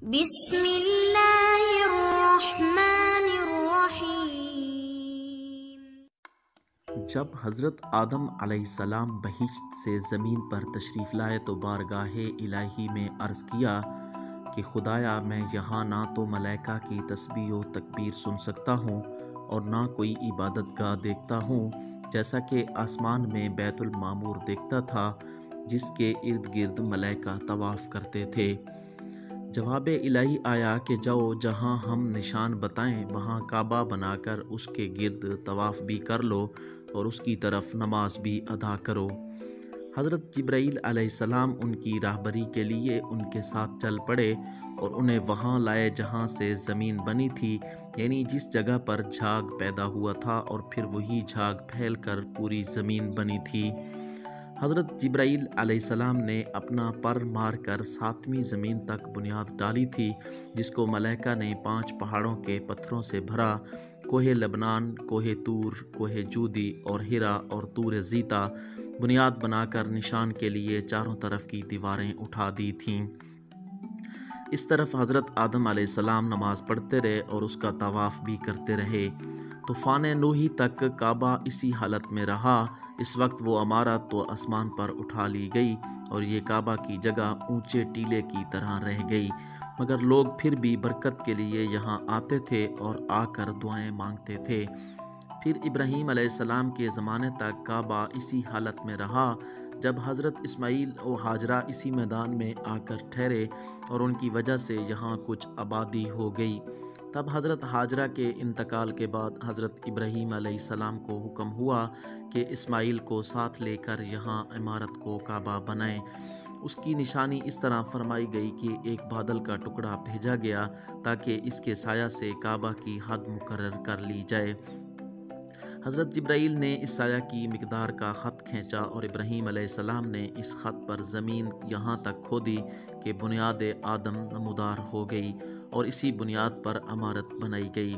بسم اللہ الرحمن الرحیم۔ جب حضرت آدم علیہ السلام بہشت سے زمین پر تشریف لائے تو بارگاہ الہی میں عرض کیا کہ خدایا میں یہاں نہ تو ملائکہ کی تسبیح و تکبیر سن سکتا ہوں اور نہ کوئی عبادت گاہ دیکھتا ہوں، جیسا کہ آسمان میں بیت المعمور دیکھتا تھا جس کے ارد گرد ملائکہ طواف کرتے تھے۔ جواب الہی آیا کہ جاؤ، جہاں ہم نشان بتائیں وہاں کعبہ بنا کر اس کے گرد طواف بھی کر لو اور اس کی طرف نماز بھی ادا کرو۔ حضرت جبرائیل علیہ السلام ان کی راہبری کے لیے ان کے ساتھ چل پڑے اور انہیں وہاں لائے جہاں سے زمین بنی تھی، یعنی جس جگہ پر جھاگ پیدا ہوا تھا، اور پھر وہی جھاگ پھیل کر پوری زمین بنی تھی۔ حضرت جبرائیل علیہ السلام نے اپنا پر مار کر 7ویں زمین تک بنیاد ڈالی تھی، جس کو ملائکہ نے 5 پہاڑوں کے پتھروں سے بھرا، کوہ لبنان، کوہ طور، کوہ جودی اور ہرا اور طور زیتا بنیاد بنا کر نشان کے لیے چاروں طرف کی دیواریں اٹھا دی تھیں۔ اس طرف حضرت آدم علیہ السلام نماز پڑھتے رہے اور اس کا طواف بھی کرتے رہے۔ طوفان نوحی تک کعبہ اسی حالت میں رہا۔ اس وقت وہ عمارت تو آسمان پر اٹھا لی گئی اور یہ کعبہ کی جگہ اونچے ٹیلے کی طرح رہ گئی، مگر لوگ پھر بھی برکت کے لیے یہاں آتے تھے اور آ کر دعائیں مانگتے تھے۔ پھر ابراہیم علیہ السلام کے زمانے تک کعبہ اسی حالت میں رہا۔ جب حضرت اسماعیل و ہاجرہ اسی میدان میں آ کر ٹھہرے اور ان کی وجہ سے یہاں کچھ آبادی ہو گئی، تب حضرت ہاجرہ کے انتقال کے بعد حضرت ابراہیم علیہ السلام کو حکم ہوا کہ اسماعیل کو ساتھ لے کر یہاں عمارت کو کعبہ بنائیں۔ اس کی نشانی اس طرح فرمائی گئی کہ ایک بادل کا ٹکڑا بھیجا گیا تاکہ اس کے سایہ سے کعبہ کی حد مقرر کر لی جائے۔ حضرت جبرائیل نے اس سایہ کی مقدار کا خط کھینچا اور ابراہیم علیہ السلام نے اس خط پر زمین یہاں تک کھودی کہ بنیاد آدم نمودار ہو گئی اور اسی بنیاد پر عمارت بنائی گئی۔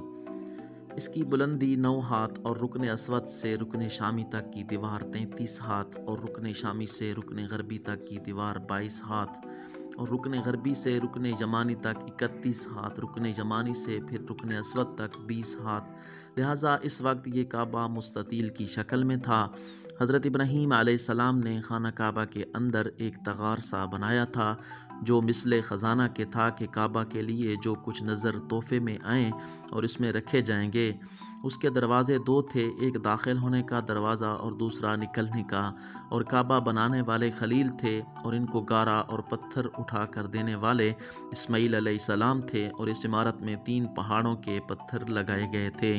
اس کی بلندی 9 ہاتھ اور رکن اسود سے رکن شامی تک کی دیوار 33 ہاتھ اور رکن شامی سے رکن غربی تک کی دیوار 22 ہاتھ اور رکن غربی سے رکن یمانی تک 31 ہاتھ، رکن یمانی سے پھر رکن اسود تک 20 ہاتھ۔ لہٰذا اس وقت یہ کعبہ مستطیل کی شکل میں تھا۔ حضرت ابراہیم علیہ السلام نے خانہ کعبہ کے اندر ایک تغار سا بنایا تھا جو مثل خزانہ کے تھا کہ کعبہ کے لیے جو کچھ نظر تحفے میں آئیں اور اس میں رکھے جائیں گے۔ اس کے دروازے 2 تھے، ایک داخل ہونے کا دروازہ اور دوسرا نکلنے کا، اور کعبہ بنانے والے خلیل تھے اور ان کو گارا اور پتھر اٹھا کر دینے والے اسماعیل علیہ السلام تھے، اور اس عمارت میں 3 پہاڑوں کے پتھر لگائے گئے تھے۔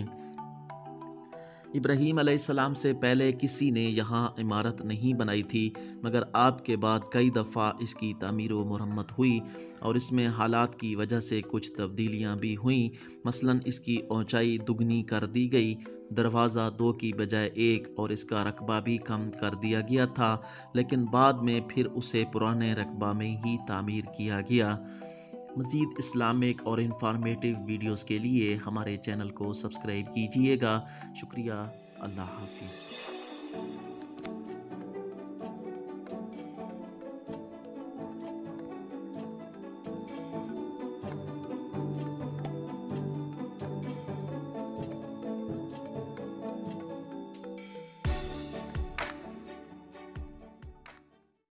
ابراہیم علیہ السلام سے پہلے کسی نے یہاں عمارت نہیں بنائی تھی، مگر آپ کے بعد کئی دفعہ اس کی تعمیر و مرمت ہوئی اور اس میں حالات کی وجہ سے کچھ تبدیلیاں بھی ہوئیں۔ مثلاً اس کی اونچائی دگنی کر دی گئی، دروازہ 2 کی بجائے 1 اور اس کا رقبہ بھی کم کر دیا گیا تھا، لیکن بعد میں پھر اسے پرانے رقبہ میں ہی تعمیر کیا گیا۔ مزید اسلامک اور انفارمیٹیو ویڈیوز کے لیے ہمارے چینل کو سبسکرائب کیجیے گا۔ شکریہ۔ اللہ حافظ۔